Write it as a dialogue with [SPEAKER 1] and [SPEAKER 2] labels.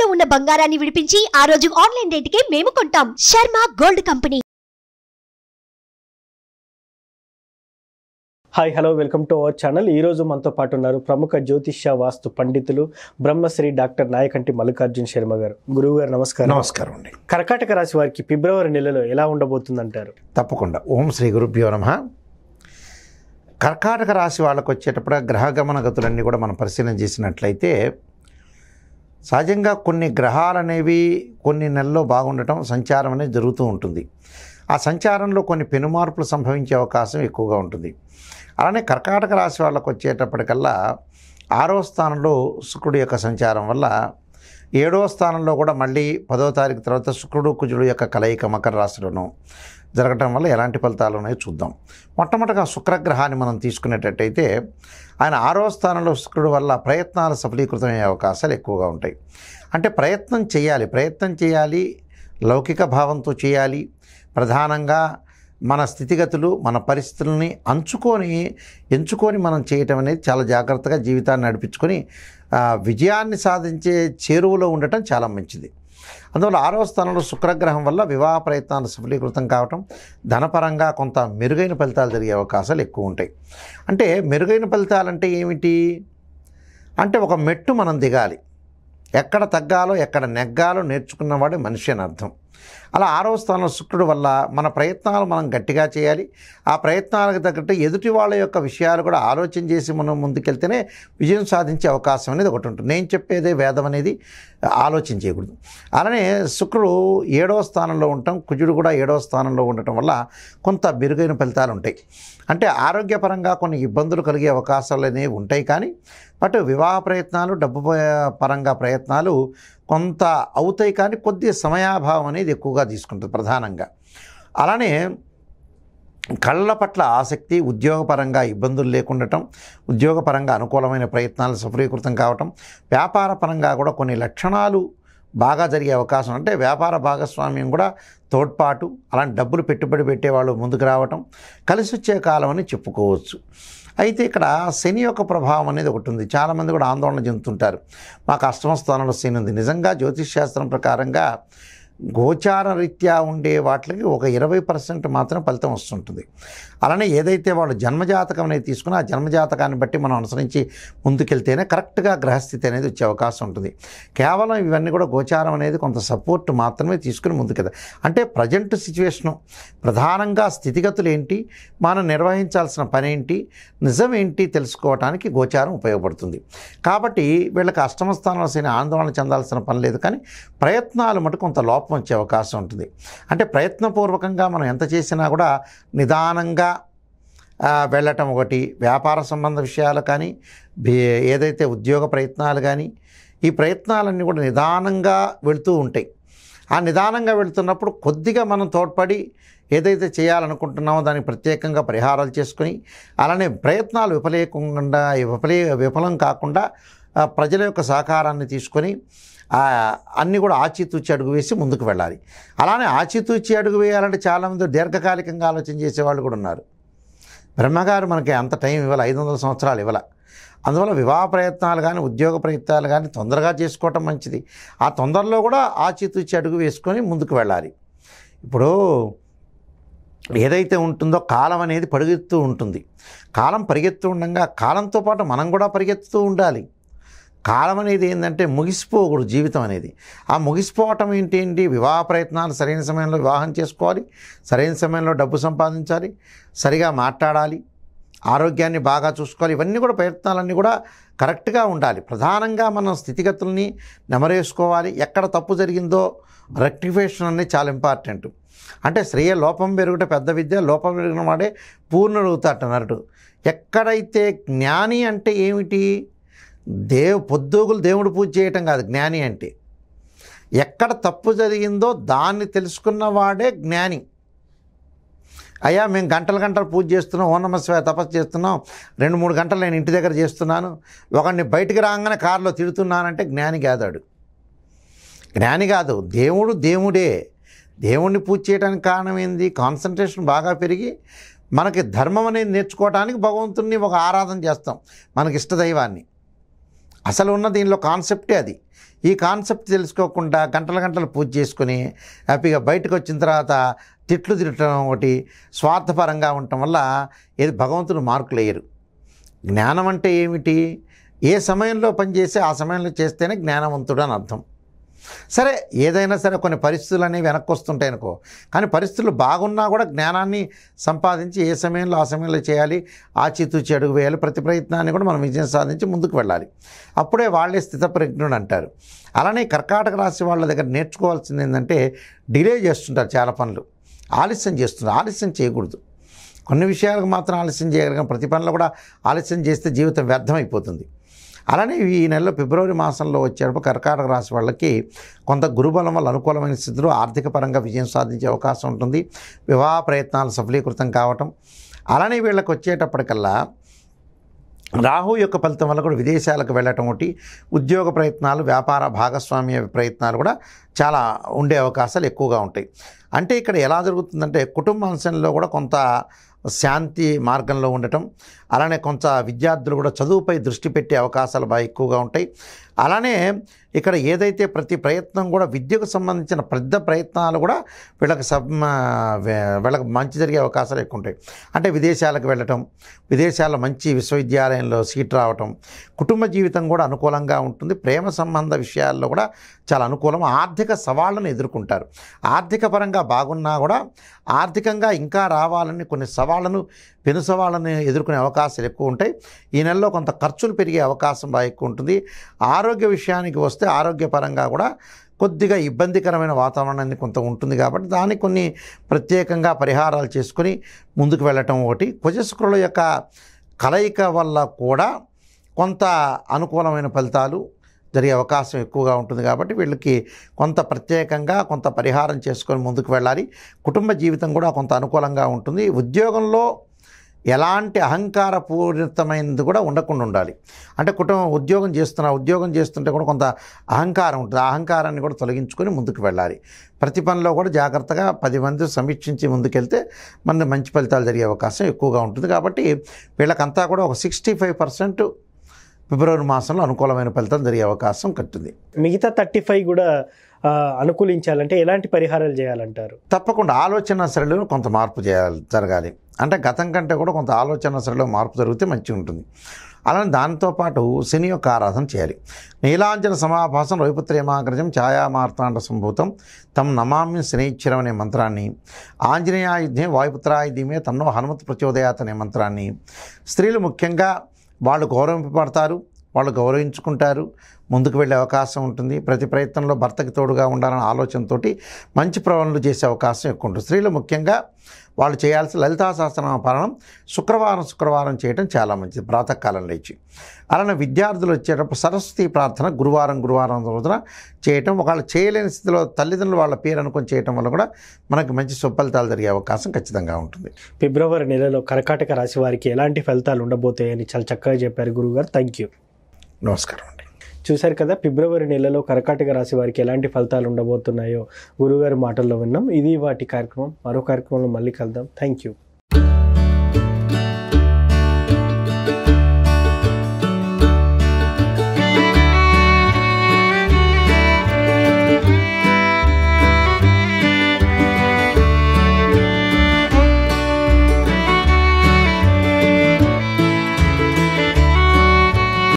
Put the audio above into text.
[SPEAKER 1] తాకట్టులో ఉన్న బంగారాన్ని విడిపించి ఆ రోజు ఆన్లైన్ రేటుకే మేము కొంటాం. Sharma gold company.
[SPEAKER 2] Hi hello welcome to our channel. ఈరోజు మనతో పాటు ఉన్నారు ప్రముఖ జ్యోతిష్య వాస్తు పండితులు బ్రహ్మశ్రీ డాక్టర్ నాయకంటి మల్లికార్జున శర్మ గారు. గురువు గారు నమస్కారం.
[SPEAKER 3] నమస్కారం అండి.
[SPEAKER 2] కర్కాటక రాశి వారికి ఫిబ్రవరి నెలలో ఎలా ఉండబోతుందంటారు?
[SPEAKER 3] తప్పకుండా. ఓం శ్రీ గురుభ్యో నమః. కర్కాటక రాశి వాళ్ళకు వచ్చేటప్పుడు గ్రహగమన గతులన్నీ కూడా మనం పరిశీలన చేసినట్లయితే సహజంగా కొన్ని గ్రహాలు అనేవి కొన్ని నెలల్లో బాగుండటం, సంచారం అనేది జరుగుతూ ఉంటుంది. ఆ సంచారంలో కొన్ని పెనుమార్పులు సంభవించే అవకాశం ఎక్కువగా ఉంటుంది. అలానే కర్కాటక రాశి వాళ్ళకు వచ్చేటప్పటికల్లా 6వ స్థానంలో శుక్రుడి యొక్క సంచారం వల్ల 7వ స్థానంలో కూడా మళ్ళీ 10వ తారీఖు తర్వాత శుక్రుడు కుజుడు యొక్క కలయిక మకర రాశిలోనూ జరగటం వల్ల ఎలాంటి ఫలితాలు ఉన్నాయో చూద్దాం. మొట్టమొదటిగా శుక్రగ్రహాన్ని మనం తీసుకునేటట్టయితే ఆయన 6వ స్థానంలో శుక్రుడు వల్ల ప్రయత్నాలు సఫలీకృతమయ్యే అవకాశాలు ఎక్కువగా ఉంటాయి. అంటే ప్రయత్నం చేయాలి, లౌకిక భావంతో చేయాలి. ప్రధానంగా మన స్థితిగతులు, మన పరిస్థితులని ఎంచుకొని మనం చేయటం అనేది చాలా జాగ్రత్తగా జీవితాన్ని నడిపించుకొని విజయాన్ని సాధించే చేరువలో ఉండటం చాలా మంచిది. అందువల్ల 6వ స్థానంలో శుక్రగ్రహం వల్ల వివాహ ప్రయత్నాలు సఫలీకృతం కావటం, ధనపరంగా కొంత మెరుగైన ఫలితాలు జరిగే అవకాశాలు ఎక్కువ ఉంటాయి. అంటే మెరుగైన ఫలితాలంటే ఏమిటి అంటే ఒక మెట్టు మనం దిగాలి, ఎక్కడ తగ్గాలో ఎక్కడ నెగ్గాలో నేర్చుకున్నవాడే మనిషి అని అర్థం. అలా 6వ స్థానంలో శుక్రుడు వల్ల మన ప్రయత్నాలు మనం గట్టిగా చేయాలి. ఆ ప్రయత్నాలకు తగ్గట్టు ఎదుటి వాళ్ళ యొక్క విషయాలు కూడా ఆలోచన చేసి మనం ముందుకెళ్తేనే విజయం సాధించే అవకాశం అనేది ఒకటి ఉంటుంది. నేను చెప్పేదే వేదం అనేది ఆలోచన చేయకూడదు. అలానే శుక్రుడు 7వ స్థానంలో ఉండటం, కుజుడు కూడా 7వ స్థానంలో ఉండటం వల్ల కొంత మెరుగైన ఫలితాలు ఉంటాయి. అంటే ఆరోగ్యపరంగా కొన్ని ఇబ్బందులు కలిగే అవకాశాలు అనేవి ఉంటాయి. కానీ బట్ వివాహ ప్రయత్నాలు, డబ్బు పరంగా ప్రయత్నాలు కొంత అవుతాయి. కానీ కొద్దిగా సమయాభావం అనేది ఎక్కువగా తీసుకుంటుంది ప్రధానంగా. అలానే కళ్ళ పట్ల ఆసక్తి, ఉద్యోగపరంగా ఇబ్బందులు లేకుండటం, ఉద్యోగపరంగా అనుకూలమైన ప్రయత్నాలు సఫలీకృతం కావటం, వ్యాపార పరంగా కూడా కొన్ని లక్షణాలు బాగా జరిగే అవకాశం. అంటే వ్యాపార భాగస్వామ్యం కూడా తోడ్పాటు, అలాంటి డబ్బులు పెట్టుబడి పెట్టేవాళ్ళు ముందుకు రావటం కలిసి వచ్చే కాలం అని చెప్పుకోవచ్చు. అయితే ఇక్కడ శని యొక్క ప్రభావం అనేది ఒకటి ఉంది. చాలామంది కూడా ఆందోళన చెందుతుంటారు, మాకు 8వ స్థానంలో శని ఉంది. నిజంగా జ్యోతిష్ శాస్త్రం ప్రకారంగా గోచార రీత్యా ఉండే వాటికి ఒక 20% మాత్రం ఫలితం వస్తుంటుంది. అలానే ఏదైతే వాళ్ళు జన్మజాతకం అనేది తీసుకుని ఆ జన్మజాతకాన్ని బట్టి మనం అనుసరించి ముందుకెళ్తేనే కరెక్ట్గా గ్రహస్థితి అనేది వచ్చే అవకాశం ఉంటుంది. కేవలం ఇవన్నీ కూడా గోచారం అనేది కొంత సపోర్ట్ మాత్రమే తీసుకుని ముందుకెళ్తాం. అంటే ప్రజెంట్ సిచ్యువేషను, ప్రధానంగా స్థితిగతులు ఏంటి, మనం నిర్వహించాల్సిన పని ఏంటి, నిజం ఏంటి తెలుసుకోవడానికి గోచారం ఉపయోగపడుతుంది. కాబట్టి వీళ్ళకి 8వ స్థానంలో శని ఆందోళన చెందాల్సిన పని లేదు. కానీ ప్రయత్నాలు మటు కొంత లోపం వచ్చే అవకాశం ఉంటుంది. అంటే ప్రయత్నపూర్వకంగా మనం ఎంత చేసినా కూడా నిదానంగా వెళ్ళటం ఒకటి. వ్యాపార సంబంధ విషయాలు కానీ, ఏదైతే ఉద్యోగ ప్రయత్నాలు కానీ, ఈ ప్రయత్నాలన్నీ కూడా నిదానంగా వెళుతూ ఉంటాయి. ఆ నిదానంగా వెళుతున్నప్పుడు కొద్దిగా మనం తోడ్పడి ఏదైతే చేయాలనుకుంటున్నామో దానికి ప్రత్యేకంగా పరిహారాలు చేసుకుని, అలానే ప్రయత్నాలు విఫలం కాకుండా ప్రజల యొక్క సహకారాన్ని తీసుకొని అన్నీ కూడా ఆచితూచి అడుగు వేసి ముందుకు వెళ్ళాలి. అలానే ఆచితూచి అడుగు వేయాలంటే చాలామంది దీర్ఘకాలికంగా ఆలోచన చేసేవాళ్ళు కూడా ఉన్నారు. బ్రహ్మగారు మనకి అంత టైం ఇవ్వాలి, 500 సంవత్సరాలు ఇవ్వాలి. అందువల్ల వివాహ ప్రయత్నాలు కానీ, ఉద్యోగ ప్రయత్నాలు కానీ తొందరగా చేసుకోవటం మంచిది. ఆ తొందరలో కూడా ఆచితూచి అడుగు వేసుకొని ముందుకు వెళ్ళాలి. ఇప్పుడు ఏదైతే ఉంటుందో కాలం అనేది పరిగెత్తూ ఉంటుంది. కాలం పరిగెత్తూ ఉండగా కాలంతో పాటు మనం కూడా పరిగెత్తుతూ ఉండాలి. కాలం అనేది ఏంటంటే ముగిసిపోకూడదు జీవితం అనేది. ఆ ముగిసిపోవటం ఏంటి, వివాహ ప్రయత్నాలు సరైన సమయంలో వివాహం చేసుకోవాలి, సరైన సమయంలో డబ్బు సంపాదించాలి, సరిగా మాట్లాడాలి, ఆరోగ్యాన్ని బాగా చూసుకోవాలి. ఇవన్నీ కూడా ప్రయత్నాలన్నీ కూడా కరెక్ట్గా ఉండాలి. ప్రధానంగా మనం స్థితిగతుల్ని నెమరేసుకోవాలి. ఎక్కడ తప్పు జరిగిందో రెక్టిఫికేషన్ అనేది చాలా ఇంపార్టెంట్. అంటే శ్రేయ లోపం పెరుగుట పెద్ద విద్య, లోపం పెరిగిన వాడే పూర్ణుడవుతాడు అన్నట్టు. ఎక్కడైతే జ్ఞాని అంటే ఏమిటి, పొద్దుగులు దేవుడు పూజ చేయటం కాదు జ్ఞాని అంటే. ఎక్కడ తప్పు జరిగిందో దాన్ని తెలుసుకున్నవాడే జ్ఞాని. అయ్యా మేము గంటలు పూజ చేస్తున్నాం, ఓం నమః శివాయ తపస్సు చేస్తున్నాం, 2-3 గంటలు నేను ఇంటి దగ్గర చేస్తున్నాను, ఒకడిని బయటికి రాగానే కారులో తిడుతున్నానంటే జ్ఞాని కాదాడు. జ్ఞాని కాదు, దేవుడే. దేవుణ్ణి పూజ చేయడానికి కారణం ఏంది, కాన్సన్ట్రేషన్ బాగా పెరిగి మనకి ధర్మం అనేది నేర్చుకోవడానికి భగవంతుడిని ఒక ఆరాధన చేస్తాం, మనకి ఇష్టదైవాన్ని. అసలు ఉన్న దీనిలో కాన్సెప్టే అది. ఈ కాన్సెప్ట్ తెలుసుకోకుండా గంటల గంటలు పూజ చేసుకుని హ్యాపీగా బయటకు వచ్చిన తర్వాత తిట్లు తిట్టడం ఒకటి, స్వార్థపరంగా ఉండటం వల్ల ఏది భగవంతుడు మార్కులు వేయరు. జ్ఞానం అంటే ఏమిటి? ఏ సమయంలో పనిచేసి ఆ సమయంలో చేస్తేనే జ్ఞానవంతుడు అని అర్థం. సరే, ఏదైనా సరే కొన్ని పరిస్థితులు అనేవి వెనక్కి వస్తుంటాయి అనుకో, కానీ పరిస్థితులు బాగున్నా కూడా జ్ఞానాన్ని సంపాదించి ఏ సమయంలో ఆ సమయంలో చేయాలి, ఆచితూచి అడుగు వేయాలి. ప్రతి ప్రయత్నాన్ని కూడా మనం విజయం సాధించి ముందుకు వెళ్ళాలి. అప్పుడే వాళ్ళే స్థితప్రజ్ఞుడు అంటారు. అలానే కర్కాటక రాశి వాళ్ళ దగ్గర నేర్చుకోవాల్సింది ఏంటంటే, డిలే చేస్తుంటారు చాలా పనులు, ఆలస్యం చేస్తుంటారు. ఆలస్యం చేయకూడదు. కొన్ని విషయాలకు మాత్రం ఆలస్యం చేయగలిగిన, ప్రతి పనిలో కూడా ఆలస్యం చేస్తే జీవితం వ్యర్థమైపోతుంది. అలానే ఈ నెలలో ఫిబ్రవరి మాసంలో వచ్చేటప్పుడు కర్కాటక రాశి వాళ్ళకి కొంత గురుబలం వల్ల అనుకూలమైన స్థితిలో ఆర్థిక పరంగా విజయం సాధించే అవకాశం ఉంటుంది. వివాహ ప్రయత్నాలు సఫలీకృతం కావటం. అలానే వీళ్ళకి వచ్చేటప్పటికల్లా రాహు యొక్క ఫలితం వల్ల కూడా విదేశాలకు వెళ్ళటం ఒకటి, ఉద్యోగ ప్రయత్నాలు, వ్యాపార భాగస్వామ్య ప్రయత్నాలు కూడా చాలా ఉండే అవకాశాలు ఎక్కువగా ఉంటాయి. అంటే ఇక్కడ ఎలా జరుగుతుందంటే, కుటుంబ అంశంలో కూడా కొంత శాంతి మార్గంలో ఉండటం, అలానే కొంత విద్యార్థులు కూడా చదువుపై దృష్టి పెట్టే అవకాశాలు బాగా ఎక్కువగా ఉంటాయి. అలానే ఇక్కడ ఏదైతే ప్రతి ప్రయత్నం కూడా విద్యకు సంబంధించిన పెద్ద ప్రయత్నాలు కూడా వీళ్ళకి మంచి జరిగే అవకాశాలు ఎక్కువ ఉంటాయి. అంటే విదేశాలకు వెళ్ళటం, విదేశాల్లో మంచి విశ్వవిద్యాలయంలో సీట్ రావటం, కుటుంబ జీవితం కూడా అనుకూలంగా ఉంటుంది. ప్రేమ సంబంధ విషయాల్లో కూడా చాలా అనుకూలం. ఆర్థిక సవాళ్ళను ఎదుర్కొంటారు. ఆర్థిక పరంగా బాగున్నా కూడా ఆర్థికంగా ఇంకా రావాలని కొన్ని పెను సవాళ్ళను ఎదుర్కొనే అవకాశాలు ఎక్కువ ఉంటాయి. ఈ నెలలో కొంత ఖర్చులు పెరిగే అవకాశం బాగా ఎక్కువ ఉంటుంది. ఆరోగ్య విషయానికి వస్తే ఆరోగ్యపరంగా కూడా కొద్దిగా ఇబ్బందికరమైన వాతావరణాన్ని కొంత ఉంటుంది కాబట్టి దానికి కొన్ని ప్రత్యేకంగా పరిహారాలు చేసుకొని ముందుకు వెళ్ళటం ఒకటి. కుజశుక్రుల యొక్క కలయిక వల్ల కూడా కొంత అనుకూలమైన ఫలితాలు జరిగే అవకాశం ఎక్కువగా ఉంటుంది కాబట్టి వీళ్ళకి కొంత ప్రత్యేకంగా కొంత పరిహారం చేసుకొని ముందుకు వెళ్ళాలి. కుటుంబ జీవితం కూడా కొంత అనుకూలంగా ఉంటుంది. ఉద్యోగంలో ఎలాంటి అహంకారపూరితమైనది కూడా ఉండకుండా ఉండాలి. అంటే ఉద్యోగం చేస్తుంటే కూడా కొంత అహంకారం ఉంటుంది. ఆ అహంకారాన్ని కూడా తొలగించుకొని ముందుకు వెళ్ళాలి. ప్రతి పనిలో కూడా జాగ్రత్తగా 10 మంది సమీక్షించి ముందుకెళ్తే మన మంచి ఫలితాలు జరిగే అవకాశం ఎక్కువగా ఉంటుంది. కాబట్టి వీళ్ళకంతా కూడా ఒక 65% ఫిబ్రవరి మాసంలో అనుకూలమైన ఫలితాలు జరిగే అవకాశం కట్టింది.
[SPEAKER 2] మిగతా 35 కూడా అనుకూలించాలంటే ఎలాంటి పరిహారాలు చేయాలంటారు?
[SPEAKER 3] తప్పకుండా ఆలోచన సరళిలో కొంత మార్పు జరగాలి. అంటే గతం కంటే కూడా కొంత ఆలోచన సరళిలో మార్పు జరిగితే మంచిగా ఉంటుంది. అలానే దాంతోపాటు శని యొక్క ఆరాధన చేయాలి. నీలాంజన సమాభాసం రవిపుత్రేమాగ్రజం ఛాయామార్తాండ సంభూతం తం నమామ్య శనైశ్వరం అనే మంత్రాన్ని, ఆంజనేయాయుధ్యం వాయుపుత్రాయుధ్యమే తన్నో హనుమత్ ప్రచోదయాత్ అనే మంత్రాన్ని, స్త్రీలు ముఖ్యంగా వాళ్ళు గౌరవింపబడతారు, వాళ్ళు గౌరవించుకుంటారు, ముందుకు వెళ్ళే అవకాశం ఉంటుంది. ప్రతి ప్రయత్నంలో భర్తకి తోడుగా ఉండాలనే ఆలోచనతో మంచి ప్రవణలు చేసే అవకాశం ఎక్కువ ఉంటుంది. స్త్రీలు ముఖ్యంగా వాళ్ళు చేయాల్సిన లలితా సహస్రనామ పారాయణం శుక్రవారం చేయడం చాలా మంచిది, ప్రాతకాలం లేచి. అలానే విద్యార్థులు వచ్చేటప్పుడు సరస్వతి ప్రార్థన గురువారం రోజున చేయటం, ఒకళ్ళు చేయలేని స్థితిలో తల్లిదండ్రులు వాళ్ళ పేరు అనుకొని చేయటం వల్ల కూడా మనకి మంచి సుఫలితాలు జరిగే అవకాశం ఖచ్చితంగా ఉంటుంది.
[SPEAKER 2] ఫిబ్రవరి నెలలో కర్కాటక రాశి వారికి ఎలాంటి ఫలితాలు ఉండబోతాయని చాలా చక్కగా చెప్పారు గురువుగారు. Thank you.
[SPEAKER 3] నమస్కారం అండి.
[SPEAKER 2] చూశారు కదా, ఫిబ్రవరి నెలలో కర్కాటక రాశి వారికి ఎలాంటి ఫలితాలు ఉండబోతున్నాయో గురువుగారి మాటల్లో విన్నాం. ఇది వాటి కార్యక్రమం. మరో కార్యక్రమంలో మళ్ళీ కలుద్దాం. Thank you.